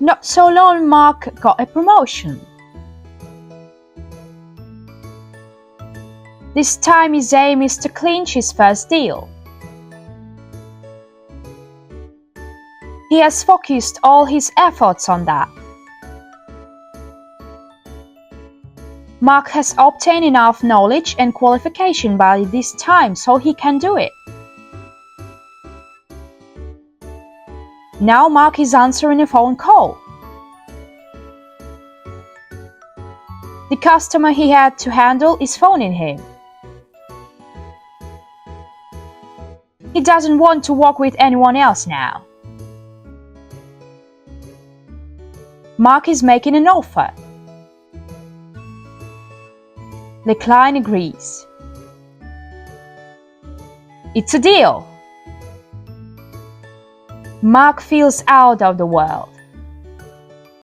Not so long Mark got a promotion. This time his aim is to clinch his first deal. He has focused all his efforts on that. Mark has obtained enough knowledge and qualification by this time so he can do it. Now Mark is answering a phone call. The customer he had to handle is phoning him. He doesn't want to work with anyone else now. Mark is making an offer. The client agrees. It's a deal. Mark feels out of the world.